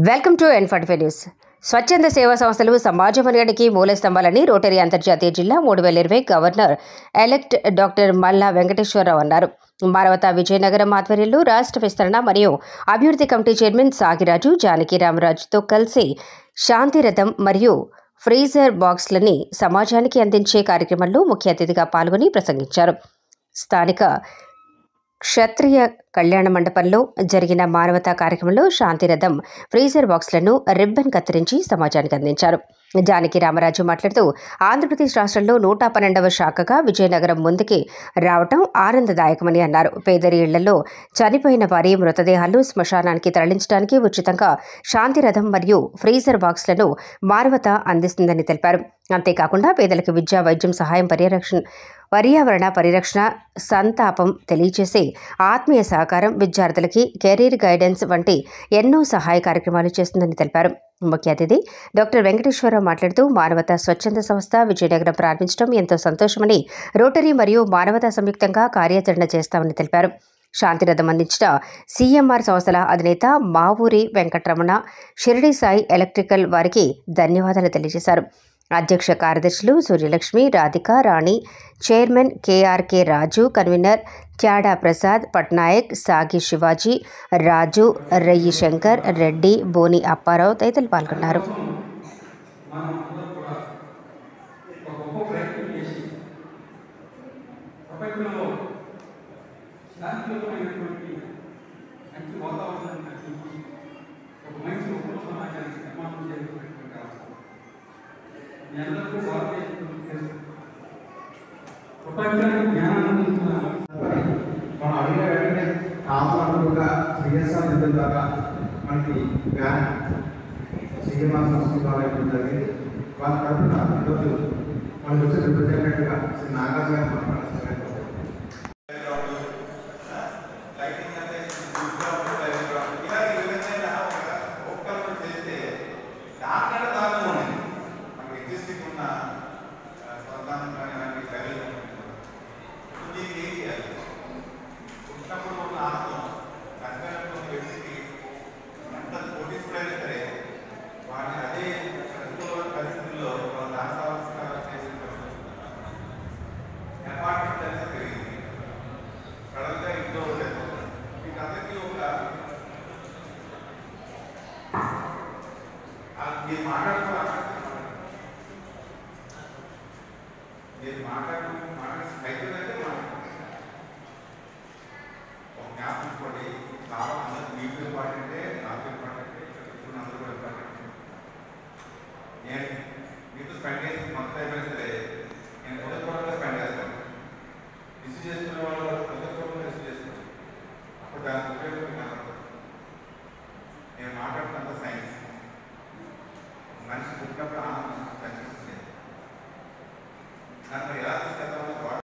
Welcome to N45 news. స్వచ్ఛంద సేవా సంస్థలు సమాజ మనుగడకి మూల స్తంభాలని రోటరీ అంతర్జాతీయ జిల్లా 3020 గవర్నర్ ఎలెక్ట్ డాక్టర్ మల్లా వెంకటేశ్వరరావు అన్నారు. మానవతా విజయనగరం ఆధ్వర్యంలో రాష్ట్ర విస్తరణ మరియు అభివృద్ధి కమిటీ చైర్మన్ సాగిరాజు జానకి రామరాజుతో కలిసి శాంతిరథం మరియు ఫ్రీజర్ బాక్స్లని సమాజానికి అందించే కార్యక్రమంలో ముఖ్య అతిథిగా పాల్గొని ప్రసంగించారు. స్థానిక క్షత్రియ కళ్యాణ మండపంలో జరిగిన మానవతా కార్యక్రమంలో శాంతిరథం ఫ్రీజర్ బాక్స్లను రిబ్బన్ కత్తిరించి సమాజానికి అందించారు. జానకి రామరాజు మాట్లాడుతూ ఆంధ్రప్రదేశ్ రాష్ట్రంలో 112వ శాఖగా విజయనగరం ముందుకి రావటం ఆనందదాయకమని అన్నారు. పేదరి ఇళ్లలో చనిపోయిన వారి మృతదేహాలు శ్మశానానికి తరలించడానికి ఉచితంగా శాంతిరథం మరియు ఫ్రీజర్ బాక్స్లను మానవత అందిస్తుందని తెలిపారు. అంతేకాకుండా పేదలకు విద్యా, వైద్యం, సహాయం, పర్యావరణ పరిరక్షణ, సంతాపం తెలియజేసే ఆత్మీయ సహకారం, విద్యార్థులకి కెరీర్ గైడెన్స్ వంటి ఎన్నో సహాయ కార్యక్రమాలు చేస్తుందని తెలిపారు. ముఖ్య అతిథి డాక్టర్ వెంకటేశ్వరరావు మాట్లాడుతూ మానవతా స్వచ్ఛంద సంస్థ విజయనగరం ప్రారంభించడం ఎంతో సంతోషమని, రోటరీ మరియు మానవతా సంయుక్తంగా కార్యాచరణ చేస్తామని తెలిపారు. శాంతిరథం అందించిన CMR సంస్థల అధినేత మావూరి వెంకటరమణ, షిరిడి సాయి ఎలక్ట్రికల్ వారికి ధన్యవాదాలు తెలియజేశారు. అధ్యక్ష కార్యదర్శులు సూర్యలక్ష్మి, రాధిక, రాణి, చైర్మన్ KRK రాజు, కన్వీనర్ క్యాడా ప్రసాద్, పట్నాయక్, సాగి శివాజీ, రాజు, రయ్యి శంకర్, రెడ్డి, బోని అప్పారావు తదితరులు పాల్గొన్నారు. ప్రపంచానికి జ్ఞానాన్ని మనం అడిగిన వెంటనే కాపాడుగా CSR నిధుల ద్వారా మనకి CMR సంస్థ ద్వారా ఇవ్వడం జరిగింది. వాళ్ళ తరఫున ఈరోజు మనకు వచ్చే రిప్రజెంటేటివ్గా శ్రీ నాగార్జు గారు మాట్లాడుతున్నారు. మీరు అయిపోయిందంటే ఒక జ్ఞాపకం తీసుకోండి. చాలా అందరూ మీకు ఇంపార్టెంటే, నాకు ఇంపార్టెంటే, ఇప్పుడు అందరూ కూడా ఇంపార్టెంట్. నేను మీతో స్పెండ్ చేసి మొత్తం అయిపోయినా సరే నేను మొదటి